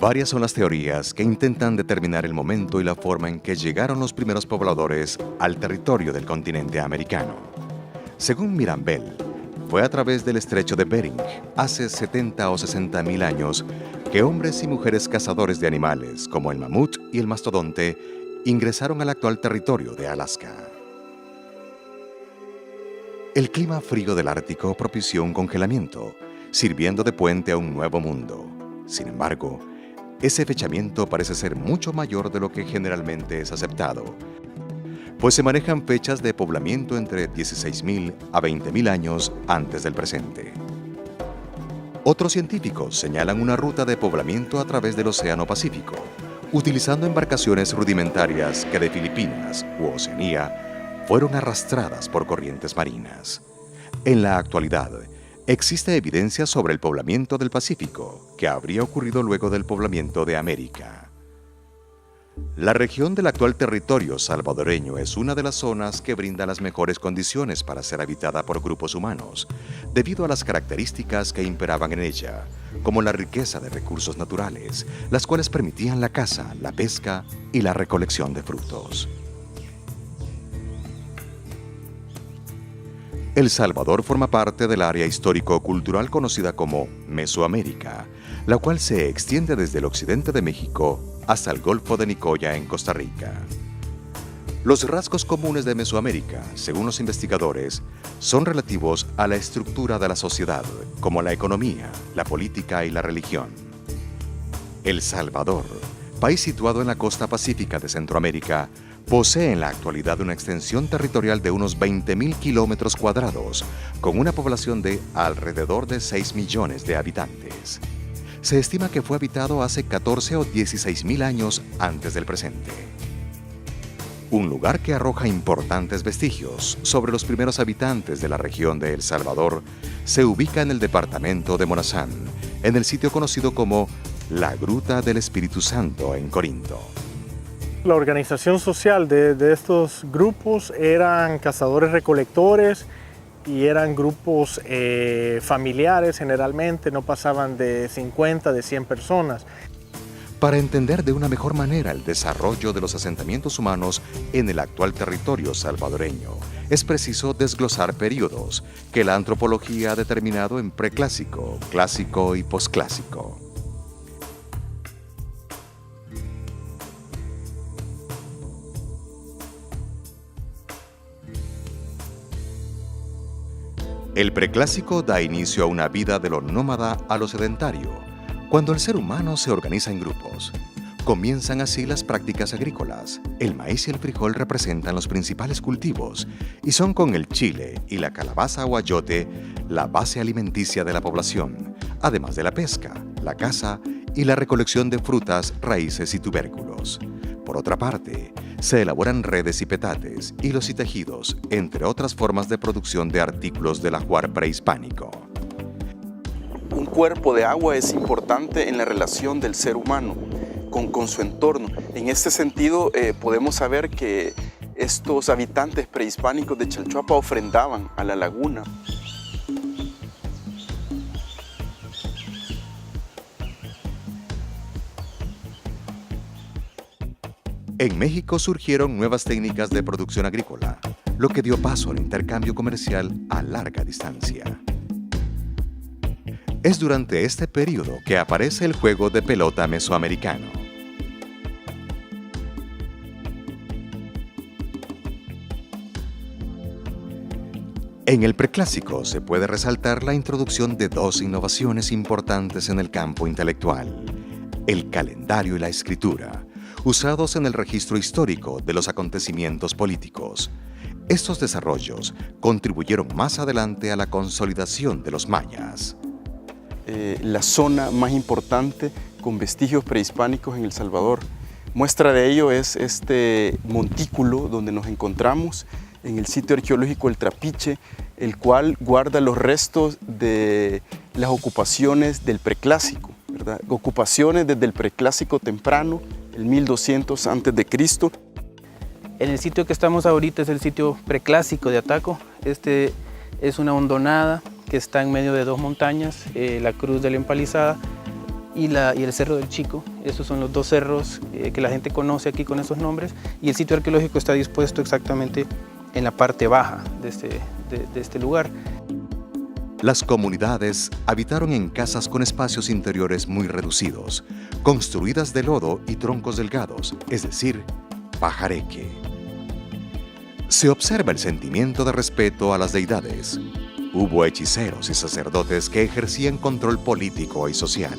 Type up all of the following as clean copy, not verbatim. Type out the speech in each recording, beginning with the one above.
Varias son las teorías que intentan determinar el momento y la forma en que llegaron los primeros pobladores al territorio del continente americano. Según Mirambel, fue a través del estrecho de Bering, hace 70 o 60 mil años, que hombres y mujeres cazadores de animales, como el mamut y el mastodonte, ingresaron al actual territorio de Alaska. El clima frío del Ártico propició un congelamiento, sirviendo de puente a un nuevo mundo. Sin embargo, ese fechamiento parece ser mucho mayor de lo que generalmente es aceptado, pues se manejan fechas de poblamiento entre 16.000 a 20.000 años antes del presente. Otros científicos señalan una ruta de poblamiento a través del Océano Pacífico, utilizando embarcaciones rudimentarias que de Filipinas u Oceanía fueron arrastradas por corrientes marinas. En la actualidad, existe evidencia sobre el poblamiento del Pacífico, que habría ocurrido luego del poblamiento de América. La región del actual territorio salvadoreño es una de las zonas que brinda las mejores condiciones para ser habitada por grupos humanos, debido a las características que imperaban en ella, como la riqueza de recursos naturales, las cuales permitían la caza, la pesca y la recolección de frutos. El Salvador forma parte del área histórico-cultural conocida como Mesoamérica, la cual se extiende desde el occidente de México hasta el Golfo de Nicoya en Costa Rica. Los rasgos comunes de Mesoamérica, según los investigadores, son relativos a la estructura de la sociedad, como la economía, la política y la religión. El Salvador, país situado en la costa pacífica de Centroamérica, posee en la actualidad una extensión territorial de unos 20.000 kilómetros cuadrados, con una población de alrededor de 6 millones de habitantes. Se estima que fue habitado hace 14 o 16.000 años antes del presente. Un lugar que arroja importantes vestigios sobre los primeros habitantes de la región de El Salvador se ubica en el departamento de Morazán, en el sitio conocido como la Gruta del Espíritu Santo en Corinto. La organización social de estos grupos eran cazadores-recolectores y eran grupos familiares generalmente, no pasaban de 50, de 100 personas. Para entender de una mejor manera el desarrollo de los asentamientos humanos en el actual territorio salvadoreño, es preciso desglosar periodos que la antropología ha determinado en preclásico, clásico y posclásico. El preclásico da inicio a una vida de lo nómada a lo sedentario, cuando el ser humano se organiza en grupos. Comienzan así las prácticas agrícolas. El maíz y el frijol representan los principales cultivos y son con el chile y la calabaza o ayote la base alimenticia de la población, además de la pesca, la caza y la recolección de frutas, raíces y tubérculos. Por otra parte, se elaboran redes y petates, hilos y tejidos, entre otras formas de producción de artículos del ajuar prehispánico. Un cuerpo de agua es importante en la relación del ser humano con su entorno. En este sentido, podemos saber que estos habitantes prehispánicos de Chalchuapa ofrendaban a la laguna. En México surgieron nuevas técnicas de producción agrícola, lo que dio paso al intercambio comercial a larga distancia. Es durante este periodo que aparece el juego de pelota mesoamericano. En el preclásico se puede resaltar la introducción de dos innovaciones importantes en el campo intelectual: el calendario y la escritura, usados en el registro histórico de los acontecimientos políticos. Estos desarrollos contribuyeron más adelante a la consolidación de los mayas. La zona más importante con vestigios prehispánicos en El Salvador. Muestra de ello es este montículo donde nos encontramos en el sitio arqueológico El Trapiche, el cual guarda los restos de las ocupaciones del preclásico, ¿verdad? Ocupaciones desde el preclásico temprano, el 1200 a.C. En el sitio que estamos ahorita es el sitio preclásico de Ataco. Este es una hondonada que está en medio de dos montañas, la Cruz de la Empalizada y el Cerro del Chico. Estos son los dos cerros que la gente conoce aquí con esos nombres, y el sitio arqueológico está dispuesto exactamente en la parte baja de este lugar. Las comunidades habitaron en casas con espacios interiores muy reducidos, construidas de lodo y troncos delgados, es decir, pajareque. Se observa el sentimiento de respeto a las deidades. Hubo hechiceros y sacerdotes que ejercían control político y social.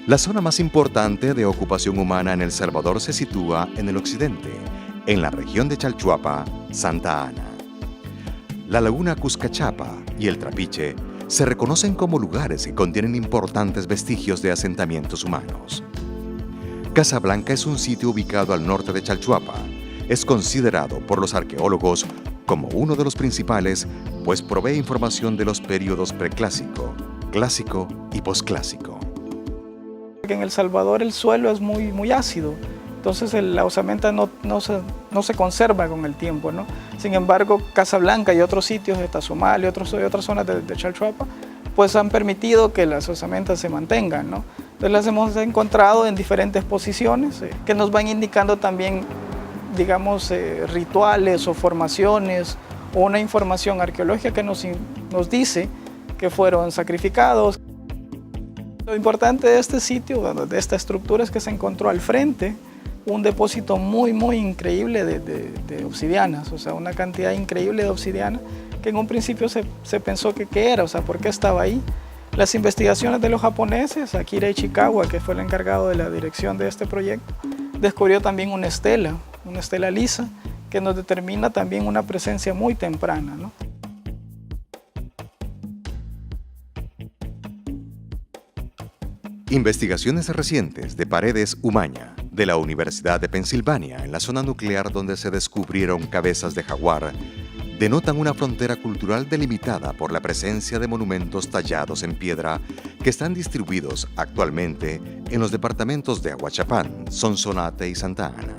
La zona más importante de ocupación humana en El Salvador se sitúa en el occidente, en la región de Chalchuapa, Santa Ana. La laguna Cuscachapa y el Trapiche se reconocen como lugares que contienen importantes vestigios de asentamientos humanos. Casablanca es un sitio ubicado al norte de Chalchuapa. Es considerado por los arqueólogos como uno de los principales, pues provee información de los periodos preclásico, clásico y posclásico. En El Salvador el suelo es muy ácido, entonces la osamenta no se conserva con el tiempo, ¿no? Sin embargo, Casablanca y otros sitios de Tazumal y otras zonas de Chalchuapa, pues han permitido que las osamentas se mantengan, ¿no? Entonces las hemos encontrado en diferentes posiciones que nos van indicando también, digamos, rituales o formaciones o una información arqueológica que nos dice que fueron sacrificados. Lo importante de este sitio, de esta estructura, es que se encontró al frente un depósito muy increíble de obsidianas, o sea, una cantidad increíble de obsidiana que en un principio se pensó que qué era, o sea, por qué estaba ahí. Las investigaciones de los japoneses, Akira Ichikawa, que fue el encargado de la dirección de este proyecto, descubrió también una estela lisa, que nos determina también una presencia muy temprana, ¿no? Investigaciones recientes de Paredes Umaña, de la Universidad de Pensilvania, en la zona nuclear donde se descubrieron cabezas de jaguar, denotan una frontera cultural delimitada por la presencia de monumentos tallados en piedra que están distribuidos actualmente en los departamentos de Ahuachapán, Sonsonate y Santa Ana.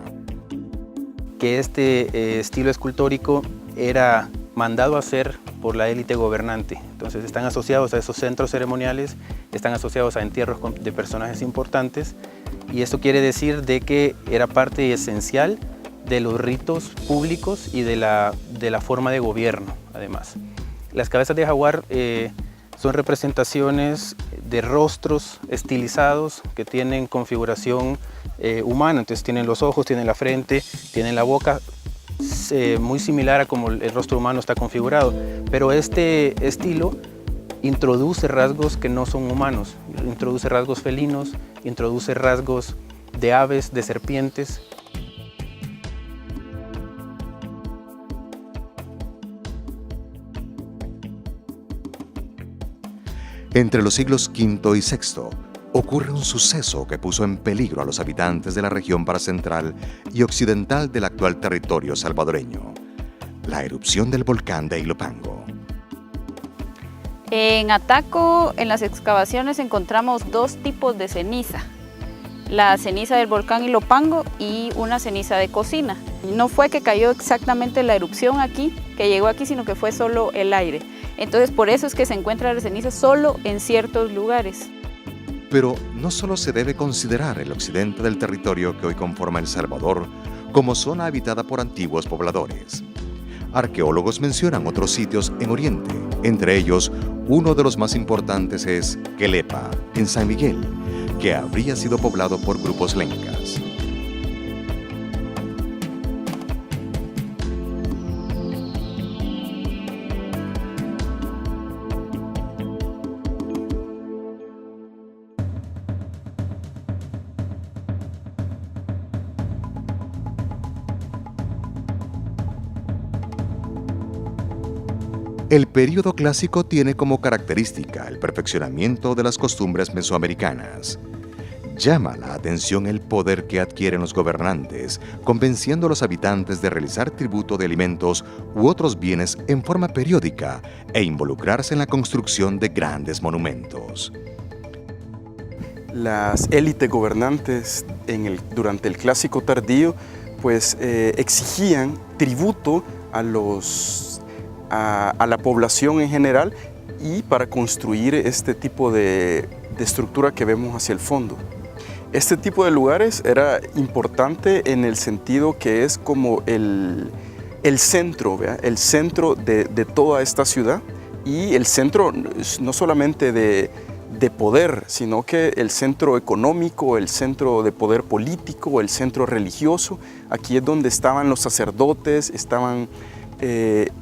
Que este estilo escultórico era mandado a hacer por la élite gobernante. Entonces están asociados a esos centros ceremoniales, están asociados a entierros de personajes importantes, y esto quiere decir de que era parte esencial de los ritos públicos y de la forma de gobierno, además. Las cabezas de jaguar son representaciones de rostros estilizados que tienen configuración humana, entonces tienen los ojos, tienen la frente, tienen la boca, muy similar a como el rostro humano está configurado, pero este estilo introduce rasgos que no son humanos, introduce rasgos felinos, introduce rasgos de aves, de serpientes. Entre los siglos V y VI ocurre un suceso que puso en peligro a los habitantes de la región paracentral y occidental del actual territorio salvadoreño: la erupción del volcán de Ilopango. En Ataco, en las excavaciones, encontramos dos tipos de ceniza: la ceniza del volcán Ilopango y una ceniza de cocina. No fue que cayó exactamente la erupción aquí, que llegó aquí, sino que fue solo el aire. Entonces, por eso es que se encuentra la ceniza solo en ciertos lugares. Pero no solo se debe considerar el occidente del territorio que hoy conforma El Salvador como zona habitada por antiguos pobladores. Arqueólogos mencionan otros sitios en Oriente, entre ellos uno de los más importantes es Quelepa, en San Miguel, que habría sido poblado por grupos lencas. El período clásico tiene como característica el perfeccionamiento de las costumbres mesoamericanas. Llama la atención el poder que adquieren los gobernantes, convenciendo a los habitantes de realizar tributo de alimentos u otros bienes en forma periódica e involucrarse en la construcción de grandes monumentos. Las élites gobernantes durante el Clásico tardío pues exigían tributo a la población en general, y para construir este tipo de estructura que vemos hacia el fondo. Este tipo de lugares era importante en el sentido que es como el centro, ¿vea? El centro de toda esta ciudad, y el centro no solamente de poder, sino que el centro económico, el centro de poder político, el centro religioso. Aquí es donde estaban los sacerdotes, estaban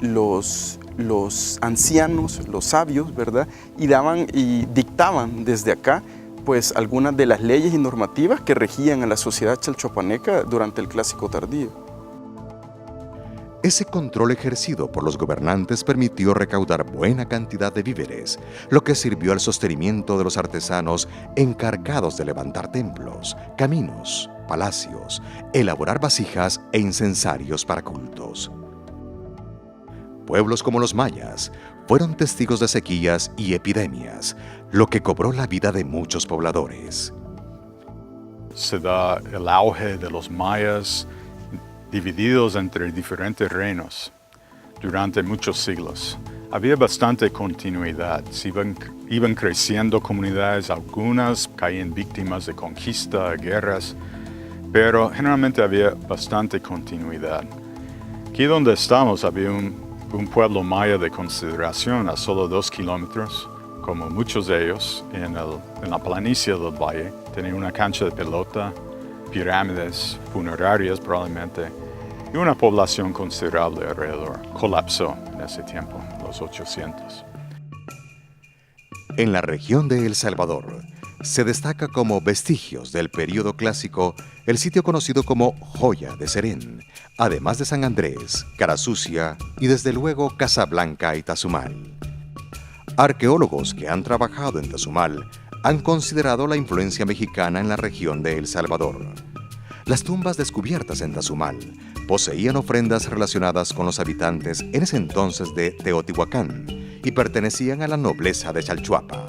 los ancianos, los sabios, ¿verdad? Y dictaban desde acá pues algunas de las leyes y normativas que regían a la sociedad chalchuapaneca durante el Clásico tardío. Ese control ejercido por los gobernantes permitió recaudar buena cantidad de víveres, lo que sirvió al sostenimiento de los artesanos encargados de levantar templos, caminos, palacios, elaborar vasijas e incensarios para cultos. Pueblos como los mayas fueron testigos de sequías y epidemias, lo que cobró la vida de muchos pobladores. Se da el auge de los mayas divididos entre diferentes reinos durante muchos siglos. Había bastante continuidad, iban creciendo comunidades, algunas caían víctimas de conquista, guerras, pero generalmente había bastante continuidad. Aquí donde estamos había un pueblo maya de consideración a solo 2 kilómetros, como muchos de ellos, en la planicie del valle. Tenía una cancha de pelota, pirámides funerarias probablemente, y una población considerable alrededor. Colapsó en ese tiempo, los 800. En la región de El Salvador, se destaca como vestigios del período clásico el sitio conocido como Joya de Serén, además de San Andrés, Carasucia y desde luego Casablanca y Tazumal. Arqueólogos que han trabajado en Tazumal han considerado la influencia mexicana en la región de El Salvador. Las tumbas descubiertas en Tazumal poseían ofrendas relacionadas con los habitantes en ese entonces de Teotihuacán y pertenecían a la nobleza de Chalchuapa.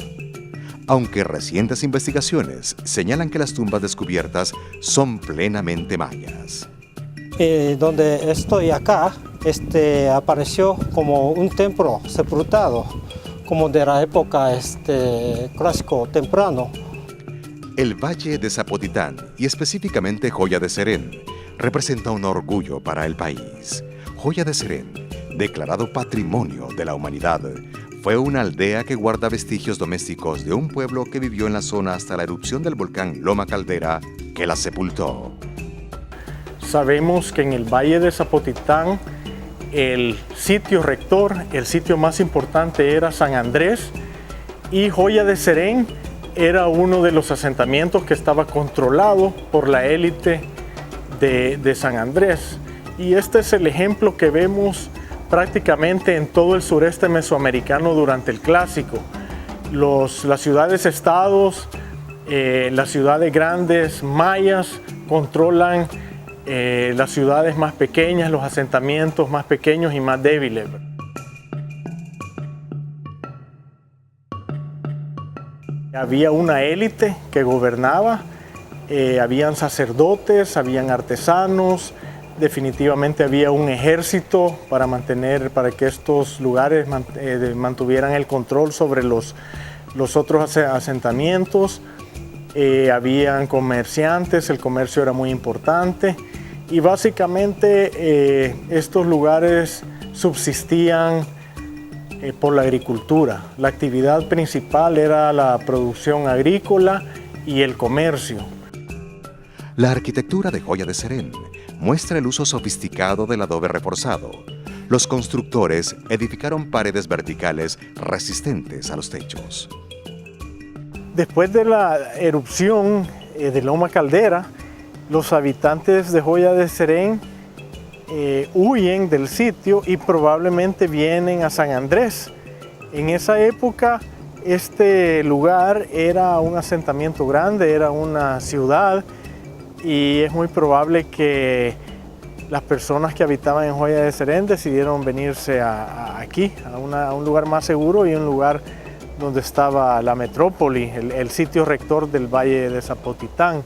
Aunque recientes investigaciones señalan que las tumbas descubiertas son plenamente mayas. Donde estoy acá, apareció como un templo sepultado, como de la época clásico temprano. El Valle de Zapotitán, y específicamente Joya de Serén, representa un orgullo para el país. Joya de Serén, declarado Patrimonio de la Humanidad, fue una aldea que guarda vestigios domésticos de un pueblo que vivió en la zona hasta la erupción del volcán Loma Caldera, que la sepultó. Sabemos que en el Valle de Zapotitán el sitio rector, el sitio más importante era San Andrés, y Joya de Serén era uno de los asentamientos que estaba controlado por la élite de San Andrés. Y este es el ejemplo que vemos prácticamente en todo el sureste mesoamericano durante el Clásico. Las ciudades-estados, las ciudades grandes mayas controlan las ciudades más pequeñas, los asentamientos más pequeños y más débiles. Había una élite que gobernaba, habían sacerdotes, habían artesanos, definitivamente había un ejército para que estos lugares mantuvieran el control sobre los otros asentamientos. Habían comerciantes, el comercio era muy importante y básicamente estos lugares subsistían por la agricultura. La actividad principal era la producción agrícola y el comercio. La arquitectura de Joya de Serén muestra el uso sofisticado del adobe reforzado. Los constructores edificaron paredes verticales resistentes a los techos. Después de la erupción de Loma Caldera, los habitantes de Joya de Serén huyen del sitio y probablemente vienen a San Andrés. En esa época, este lugar era un asentamiento grande, era una ciudad, y es muy probable que las personas que habitaban en Joya de Serén decidieron venirse aquí, a un lugar más seguro y un lugar donde estaba la metrópoli, el sitio rector del Valle de Zapotitán.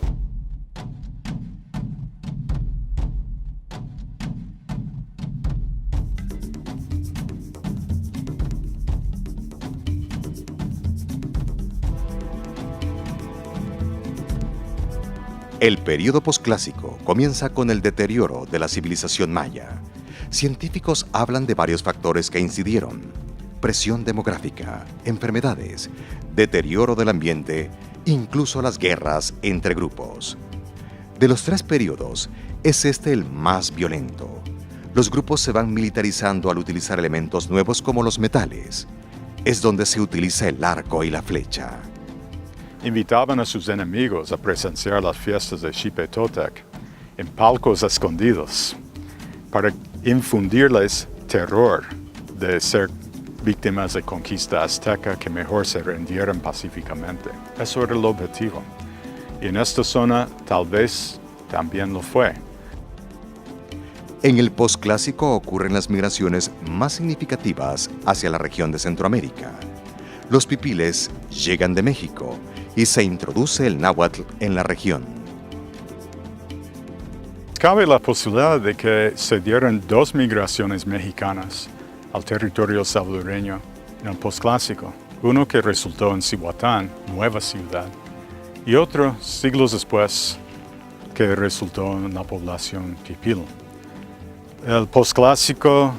El período posclásico comienza con el deterioro de la civilización maya. Científicos hablan de varios factores que incidieron: presión demográfica, enfermedades, deterioro del ambiente, incluso las guerras entre grupos. De los tres periodos, es este el más violento. Los grupos se van militarizando al utilizar elementos nuevos como los metales. Es donde se utiliza el arco y la flecha. Invitaban a sus enemigos a presenciar las fiestas de Xipe Totec en palcos escondidos para infundirles terror de ser víctimas de conquista azteca, que mejor se rindieran pacíficamente. Eso era el objetivo. Y en esta zona tal vez también lo fue. En el posclásico ocurren las migraciones más significativas hacia la región de Centroamérica. Los pipiles llegan de México y se introduce el náhuatl en la región. Cabe la posibilidad de que se dieran dos migraciones mexicanas al territorio salvadoreño en el posclásico. Uno que resultó en Cihuatán, nueva ciudad, y otro siglos después que resultó en la población pipil. El posclásico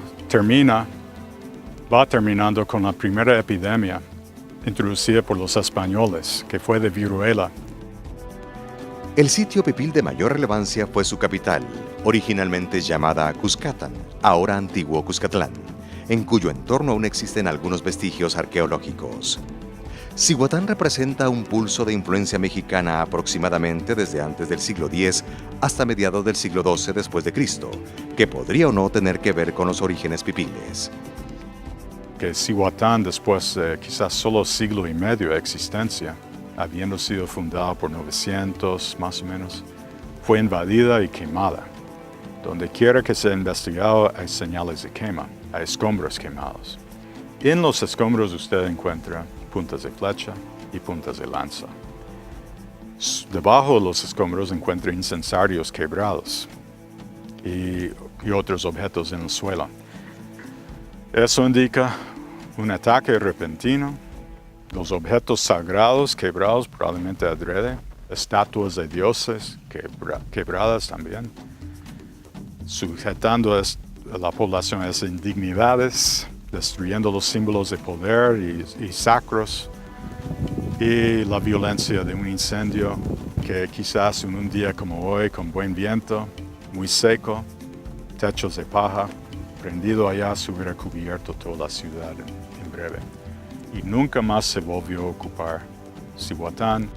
va terminando con la primera epidemia introducida por los españoles, que fue de viruela. El sitio pipil de mayor relevancia fue su capital, originalmente llamada Cuscatán, ahora antiguo Cuscatlán, en cuyo entorno aún existen algunos vestigios arqueológicos. Cihuatán representa un pulso de influencia mexicana aproximadamente desde antes del siglo X hasta mediados del siglo XII después de Cristo, que podría o no tener que ver con los orígenes pipiles. Que Cihuatán, después de quizás solo siglo y medio de existencia, habiendo sido fundada por 900 más o menos, fue invadida y quemada. Donde quiera que se ha investigado hay señales de quema, hay escombros quemados. En los escombros usted encuentra puntas de flecha y puntas de lanza. Debajo de los escombros encuentra incensarios quebrados y otros objetos en el suelo. Eso indica un ataque repentino, los objetos sagrados quebrados, probablemente adrede, estatuas de dioses quebradas también, sujetando a la población a esas indignidades, destruyendo los símbolos de poder y sacros, y la violencia de un incendio que quizás en un día como hoy, con buen viento, muy seco, techos de paja, prendido allá, se hubiera cubierto toda la ciudad en breve. Y nunca más se volvió a ocupar Cihuatán.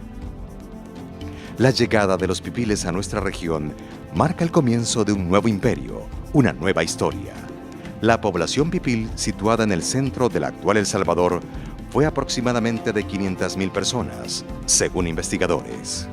La llegada de los pipiles a nuestra región marca el comienzo de un nuevo imperio, una nueva historia. La población pipil, situada en el centro del actual El Salvador, fue aproximadamente de 500,000 personas, según investigadores.